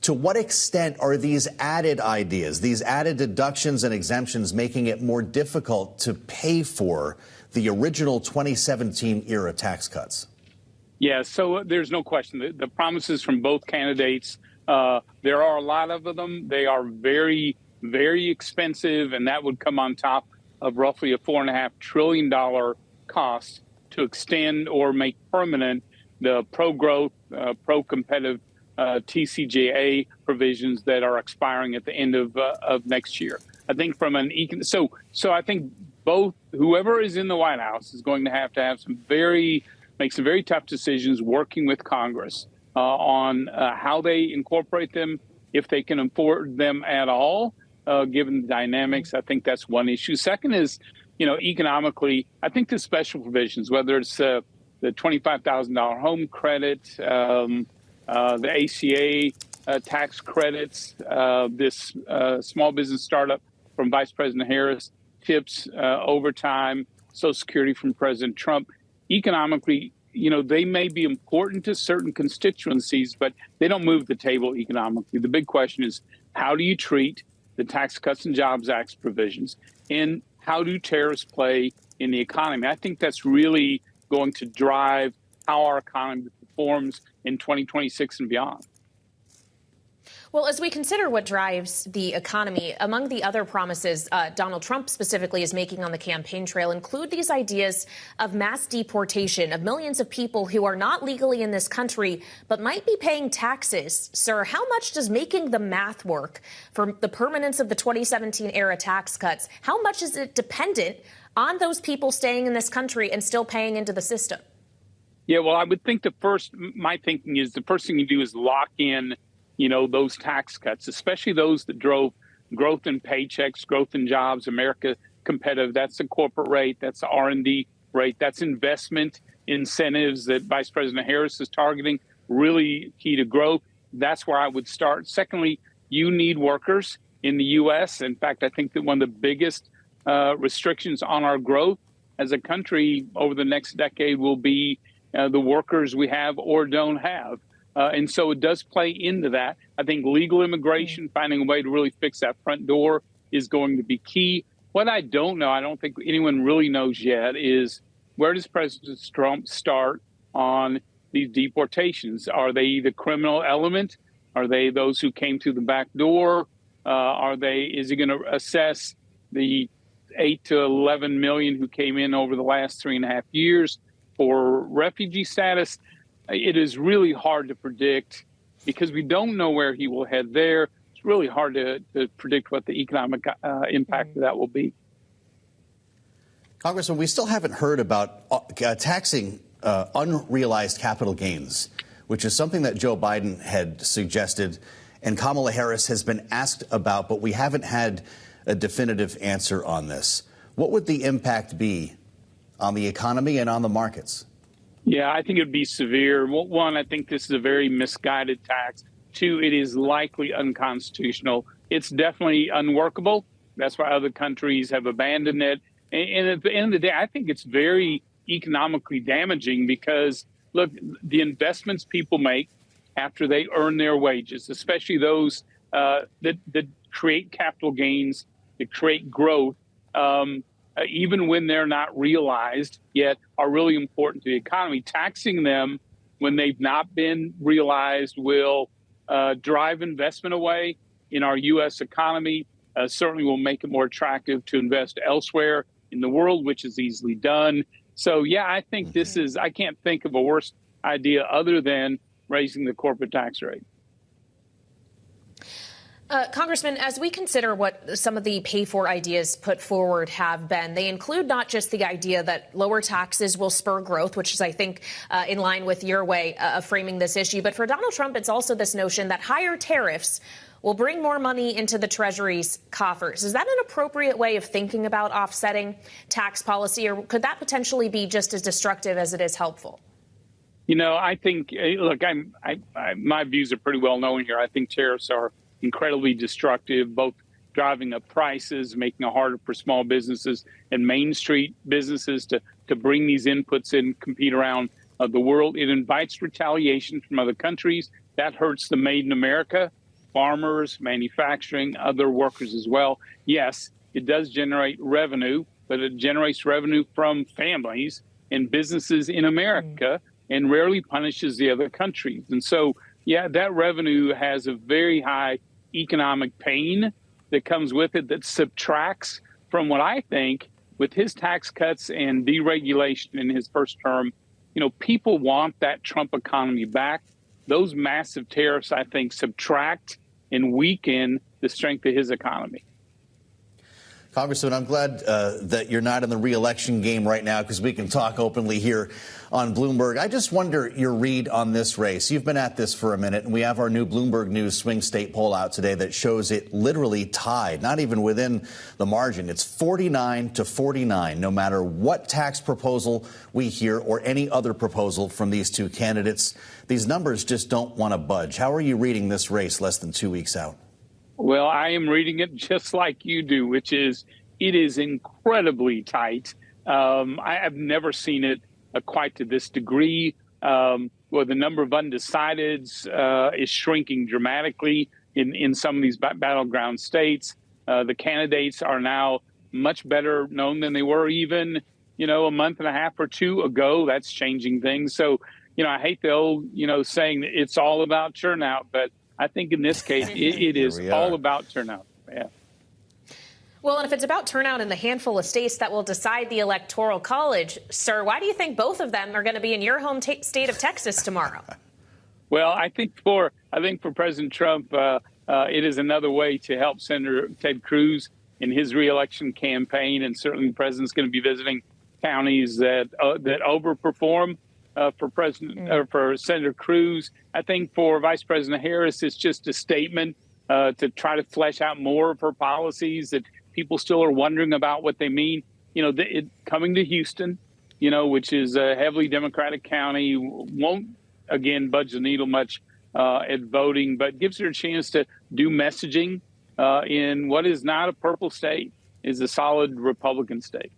To what extent are these added ideas, these added deductions and exemptions, making it more difficult to pay for the original 2017 era tax cuts? Yeah, so there's no question. The promises from both candidates, there are a lot of them. They are very, very expensive, and that would come on top of roughly a $4.5 trillion cost to extend or make permanent the pro-growth, pro-competitive TCJA provisions that are expiring at the end of next year. I think from an so I think both whoever is in the White House is going to have make some very tough decisions working with Congress on how they incorporate them, if they can afford them at all, given the dynamics. I think that's one issue. Second is, economically, I think the special provisions, whether it's the $25,000 home credit, the ACA tax credits, this small business startup from Vice President Harris, tips, overtime, Social Security from President Trump. Economically, they may be important to certain constituencies, but they don't move the table economically. The big question is, how do you treat the Tax Cuts and Jobs Act provisions? And how do tariffs play in the economy? I think that's really going to drive how our economy performs in 2026 and beyond. Well, as we consider what drives the economy, among the other promises Donald Trump specifically is making on the campaign trail include these ideas of mass deportation of millions of people who are not legally in this country but might be paying taxes. Sir, how much does making the math work for the permanence of the 2017 era tax cuts? How much is it dependent on those people staying in this country and still paying into the system? Yeah, well, I would think my thinking is the first thing you do is lock in those tax cuts, especially those that drove growth in paychecks, growth in jobs, America competitive. That's the corporate rate. That's the R&D rate. That's investment incentives that Vice President Harris is targeting, really key to growth. That's where I would start. Secondly, you need workers in the U.S. In fact, I think that one of the biggest restrictions on our growth as a country over the next decade will be the workers we have or don't have. And so it does play into that. I think legal immigration, finding a way to really fix that front door is going to be key. What I don't know, I don't think anyone really knows yet, is where does President Trump start on these deportations? Are they the criminal element? Are they those who came through the back door? Is he going to assess the 8 to 11 million who came in over the last 3.5 years for refugee status? It is really hard to predict because we don't know where he will head there. It's really hard to predict what the economic impact of that will be. Congressman, we still haven't heard about taxing unrealized capital gains, which is something that Joe Biden had suggested and Kamala Harris has been asked about, but we haven't had a definitive answer on this. What would the impact be on the economy and on the markets? Yeah, I think it would be severe. One, I think this is a very misguided tax. Two, it is likely unconstitutional. It's definitely unworkable. That's why other countries have abandoned it. And at the end of the day, I think it's very economically damaging because, look, the investments people make after they earn their wages, especially those that create capital gains, that create growth, even when they're not realized yet, are really important to the economy. Taxing them when they've not been realized will drive investment away in our U.S. economy, certainly will make it more attractive to invest elsewhere in the world, which is easily done. So, yeah, I think I can't think of a worse idea other than raising the corporate tax rate. Congressman, as we consider what some of the pay-for ideas put forward have been, they include not just the idea that lower taxes will spur growth, which is, I think, in line with your way of framing this issue. But for Donald Trump, it's also this notion that higher tariffs will bring more money into the Treasury's coffers. Is that an appropriate way of thinking about offsetting tax policy, or could that potentially be just as destructive as it is helpful? I think, look, my views are pretty well known here. I think tariffs are incredibly destructive, both driving up prices, making it harder for small businesses and Main Street businesses to bring these inputs in, compete around the world. It invites retaliation from other countries. That hurts the Made in America farmers, manufacturing, other workers as well. Yes, it does generate revenue, but it generates revenue from families and businesses in America and rarely punishes the other countries. And so, yeah, that revenue has a very high economic pain that comes with it that subtracts from what I think with his tax cuts and deregulation in his first term. People want that Trump economy back. Those massive tariffs, I think, subtract and weaken the strength of his economy. Congressman, I'm glad that you're not in the re-election game right now because we can talk openly here on Bloomberg. I just wonder your read on this race. You've been at this for a minute, and we have our new Bloomberg News swing state poll out today that shows it literally tied, not even within the margin. It's 49 to 49, no matter what tax proposal we hear or any other proposal from these two candidates. These numbers just don't want to budge. How are you reading this race less than 2 weeks out? Well, I am reading it just like you do, which is it is incredibly tight. I have never seen it quite to this degree, where the number of undecideds is shrinking dramatically in some of these battleground states. The candidates are now much better known than they were even, a month and a half or two ago. That's changing things. So, I hate the old, saying that it's all about turnout, but I think in this case, it is all about turnout. Yeah. Well, and if it's about turnout in the handful of states that will decide the Electoral College, sir, why do you think both of them are going to be in your home state of Texas tomorrow? Well, I think for President Trump, it is another way to help Senator Ted Cruz in his reelection campaign, and certainly the president's going to be visiting counties that overperform. For Senator Cruz. I think for Vice President Harris, it's just a statement to try to flesh out more of her policies that people still are wondering about what they mean. Coming to Houston, which is a heavily Democratic county, won't, again, budge the needle much at voting, but gives her a chance to do messaging in what is not a purple state, is a solid Republican state.